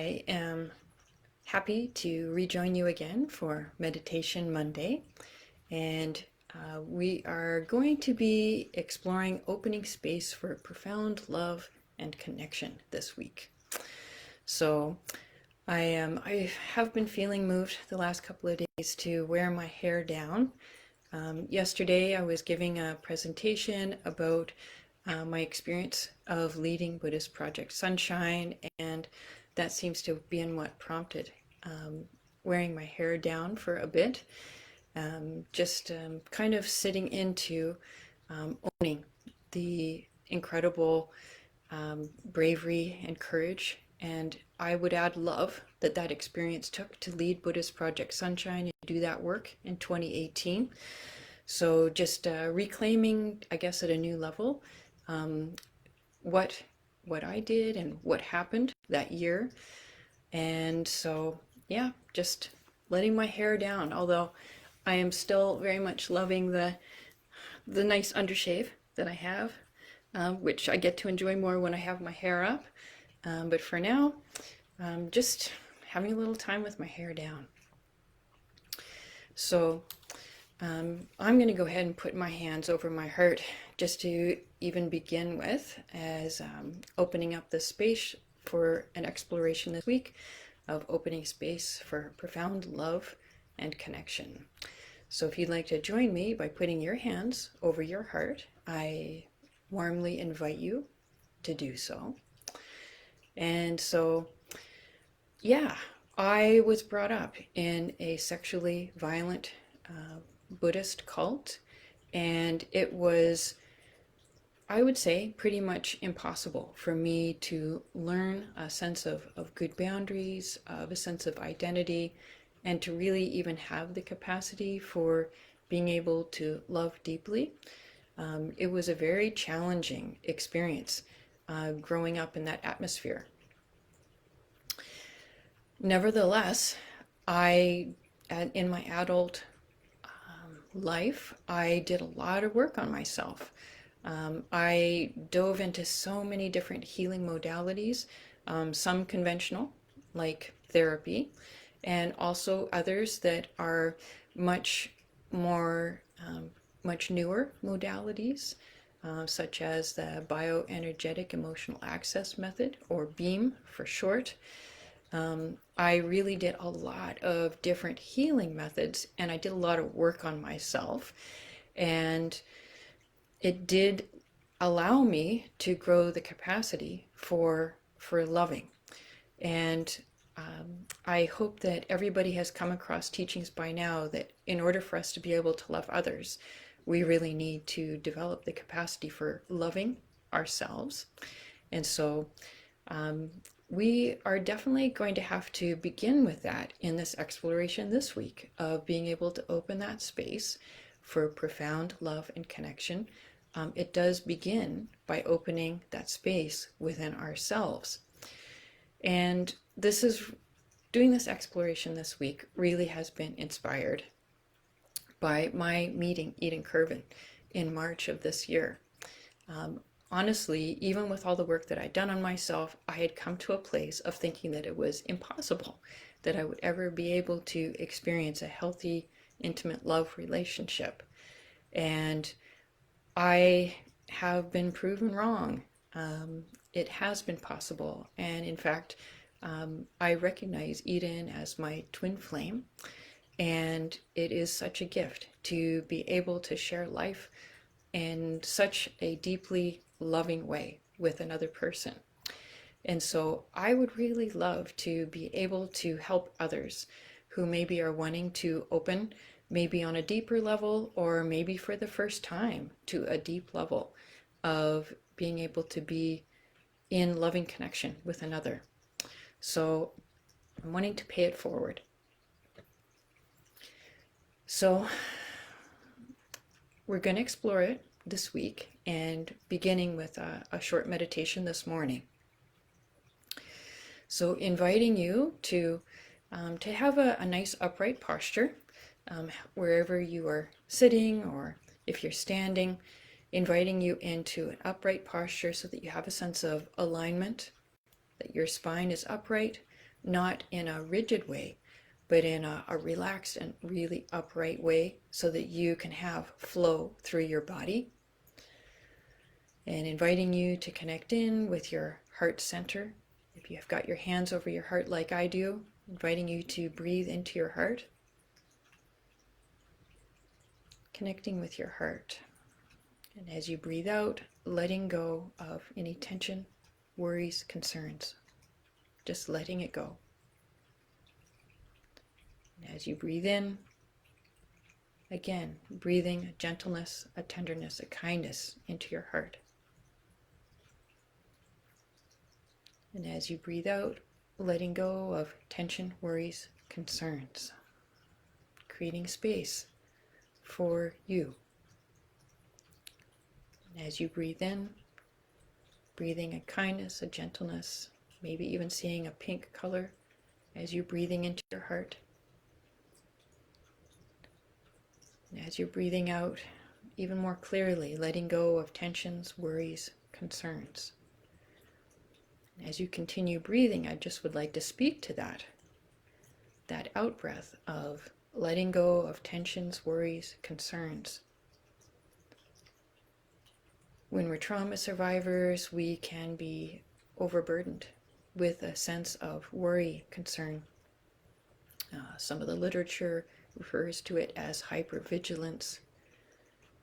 I am happy to rejoin you again for Meditation Monday, and we are going to be exploring opening space for profound love and connection this week. So I have been feeling moved the last couple of days to wear my hair down. Yesterday I was giving a presentation about my experience of leading Buddhist Project Sunshine, and that seems to have been what prompted wearing my hair down for a bit, just kind of sitting into owning the incredible bravery and courage, and I would add love that experience took to lead Buddhist Project Sunshine and do that work in 2018. So just reclaiming, I guess, at a new level, um, what I did and what happened that year. And so, yeah, just letting my hair down. Although I am still very much loving the nice undershave that I have, which I get to enjoy more when I have my hair up. But for now, just having a little time with my hair down. So I'm going to go ahead and put my hands over my heart just to even begin with, as opening up the space for an exploration this week of opening space for profound love and connection. So if you'd like to join me by putting your hands over your heart, I warmly invite you to do so. And so, yeah, I was brought up in a sexually violent Buddhist cult, and it was, I would say, pretty much impossible for me to learn a sense of good boundaries, of a sense of identity, and to really even have the capacity for being able to love deeply. It was a very challenging experience growing up in that atmosphere. Nevertheless, in my adult life, I did a lot of work on myself. I dove into so many different healing modalities, some conventional, like therapy, and also others that are much more, much newer modalities, such as the bioenergetic emotional access method, or BEAM for short. I really did a lot of different healing methods, and I did a lot of work on myself, and it did allow me to grow the capacity for loving. And I hope that everybody has come across teachings by now that in order for us to be able to love others, we really need to develop the capacity for loving ourselves. And so we are definitely going to have to begin with that in this exploration this week, of being able to open that space for profound love and connection. It does begin by opening that space within ourselves. And doing this exploration this week really has been inspired by my meeting Eden Kervin in March of this year. Honestly, even with all the work that I'd done on myself, I had come to a place of thinking that it was impossible that I would ever be able to experience a healthy, intimate love relationship. And I have been proven wrong. It has been possible. And in fact, I recognize Eden as my twin flame. And it is such a gift to be able to share life in such a deeply loving way with another person. And so I would really love to be able to help others who maybe are wanting to open, maybe on a deeper level, or maybe for the first time, to a deep level of being able to be in loving connection with another. So I'm wanting to pay it forward. So we're going to explore it this week, and beginning with a short meditation this morning. So inviting you to have a nice upright posture, wherever you are sitting, or if you're standing, inviting you into an upright posture so that you have a sense of alignment, that your spine is upright, not in a rigid way, but in a relaxed and really upright way so that you can have flow through your body. And inviting you to connect in with your heart center. If you have got your hands over your heart like I do, inviting you to breathe into your heart. Connecting with your heart. And as you breathe out, letting go of any tension, worries, concerns. Just letting it go. And as you breathe in, again, breathing a gentleness, a tenderness, a kindness into your heart. And as you breathe out, letting go of tension, worries, concerns. Creating space for you. And as you breathe in, breathing a kindness, a gentleness, maybe even seeing a pink color as you're breathing into your heart. And as you're breathing out, even more clearly, letting go of tensions, worries, concerns. And as you continue breathing, I just would like to speak to that out breath of letting go of tensions, worries, concerns. When we're trauma survivors, we can be overburdened with a sense of worry, concern. Some of the literature refers to it as hypervigilance,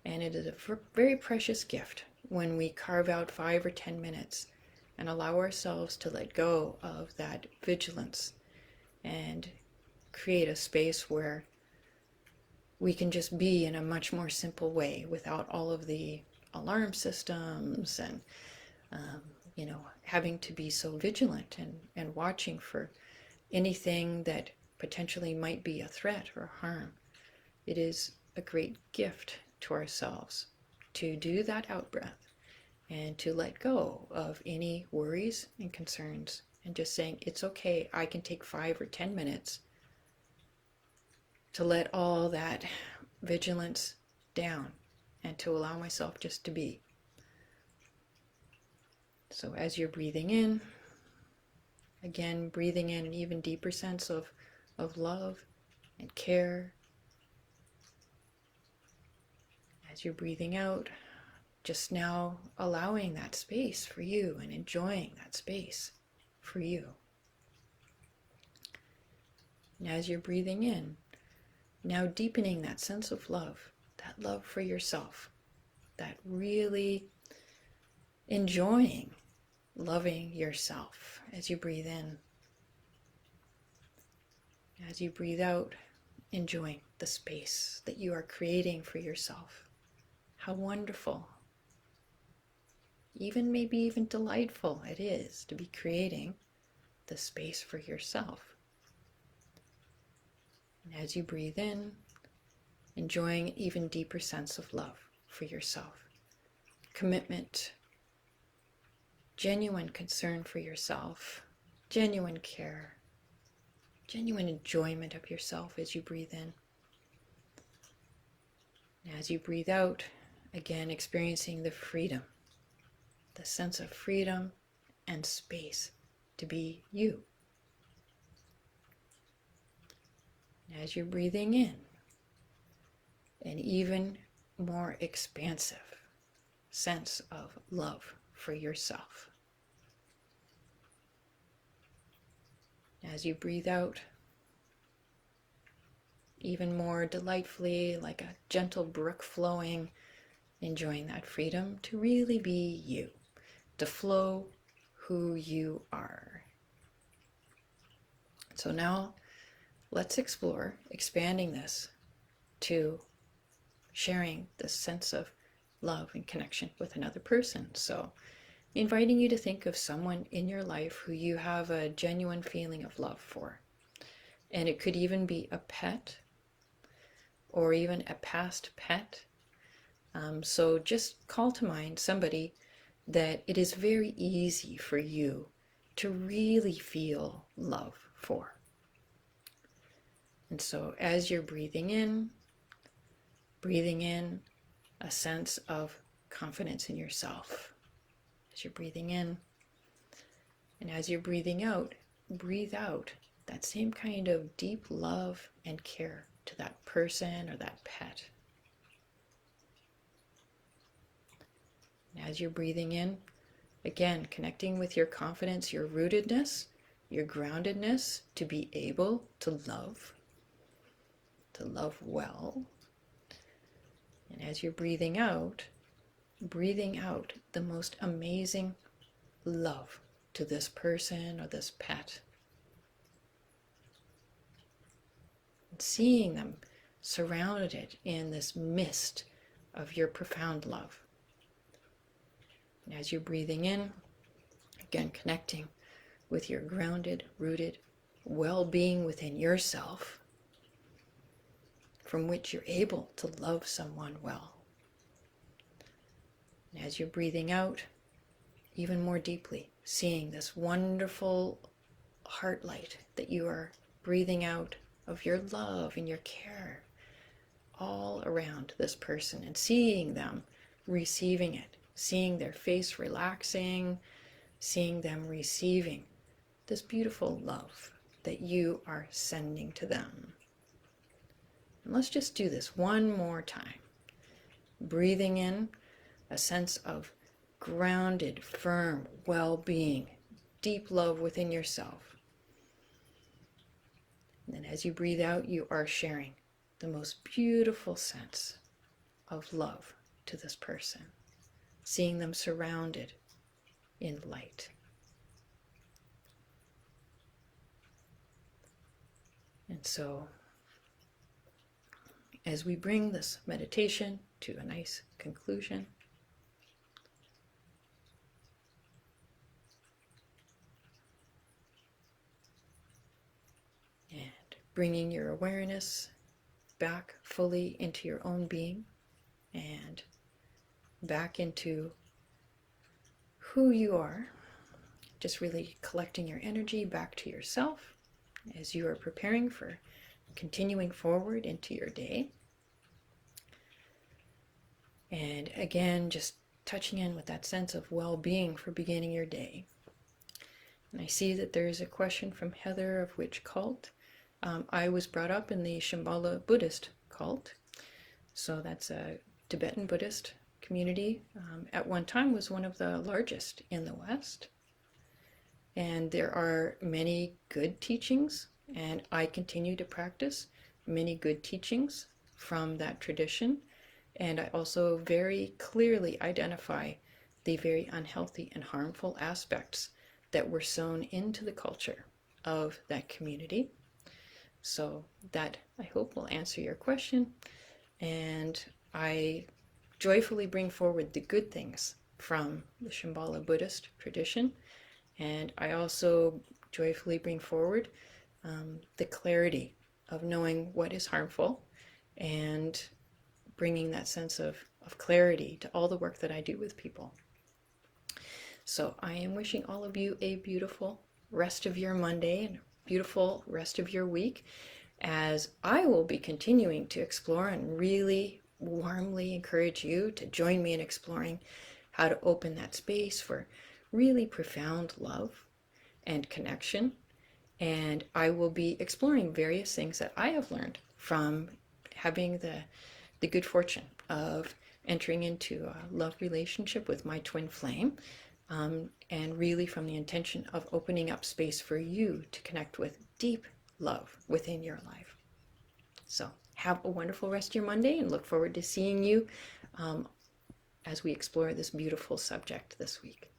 and it is a very precious gift when we carve out 5 or 10 minutes and allow ourselves to let go of that vigilance and create a space where we can just be in a much more simple way without all of the alarm systems and having to be so vigilant and watching for anything that potentially might be a threat or harm. It is a great gift to ourselves to do that out breath and to let go of any worries and concerns and just saying, it's okay, I can take 5 or 10 minutes to let all that vigilance down and to allow myself just to be. So as you're breathing in, again, breathing in an even deeper sense of love and care. As you're breathing out, just now allowing that space for you and enjoying that space for you. And as you're breathing in, now deepening that sense of love, that love for yourself, that really enjoying loving yourself as you breathe in. As you breathe out, enjoying the space that you are creating for yourself. How wonderful, maybe even delightful it is to be creating the space for yourself. And as you breathe in, enjoying an even deeper sense of love for yourself. Commitment, genuine concern for yourself, genuine care, genuine enjoyment of yourself as you breathe in. And as you breathe out, again experiencing the freedom, the sense of freedom and space to be you. And as you're breathing in, an even more expansive sense of love for yourself. As you breathe out, even more delightfully, like a gentle brook flowing, enjoying that freedom to really be you, to flow who you are. So now let's explore expanding this to sharing this sense of love and connection with another person. So inviting you to think of someone in your life who you have a genuine feeling of love for. And it could even be a pet or even a past pet. So just call to mind somebody that it is very easy for you to really feel love for. And so as you're breathing in a sense of confidence in yourself. As you're breathing in, and as you're breathing out, breathe out that same kind of deep love and care to that person or that pet. And as you're breathing in, again, connecting with your confidence, your rootedness, your groundedness to be able to love well. And as you're breathing out the most amazing love to this person or this pet. And seeing them surrounded in this mist of your profound love. And as you're breathing in, again, connecting with your grounded, rooted well-being within yourself, from which you're able to love someone well. And as you're breathing out, even more deeply, seeing this wonderful heart light that you are breathing out of your love and your care all around this person, and seeing them receiving it, seeing their face relaxing, seeing them receiving this beautiful love that you are sending to them. And let's just do this one more time. Breathing in a sense of grounded, firm well-being, deep love within yourself. And then as you breathe out, you are sharing the most beautiful sense of love to this person, seeing them surrounded in light. And so, as we bring this meditation to a nice conclusion, and bringing your awareness back fully into your own being and back into who you are, just really collecting your energy back to yourself as you are preparing for continuing forward into your day. And again, just touching in with that sense of well-being for beginning your day. And I see that there is a question from Heather of which cult. I was brought up in the Shambhala Buddhist cult. So that's a Tibetan Buddhist community. At one time was one of the largest in the West. And there are many good teachings, and I continue to practice many good teachings from that tradition. And I also very clearly identify the very unhealthy and harmful aspects that were sown into the culture of that community. So that, I hope, will answer your question. And I joyfully bring forward the good things from the Shambhala Buddhist tradition. And I also joyfully bring forward the clarity of knowing what is harmful and bringing that sense of clarity to all the work that I do with people. So I am wishing all of you a beautiful rest of your Monday and a beautiful rest of your week, as I will be continuing to explore and really warmly encourage you to join me in exploring how to open that space for really profound love and connection. And I will be exploring various things that I have learned from having the good fortune of entering into a love relationship with my twin flame, and really from the intention of opening up space for you to connect with deep love within your life. So have a wonderful rest of your Monday, and look forward to seeing you as we explore this beautiful subject this week.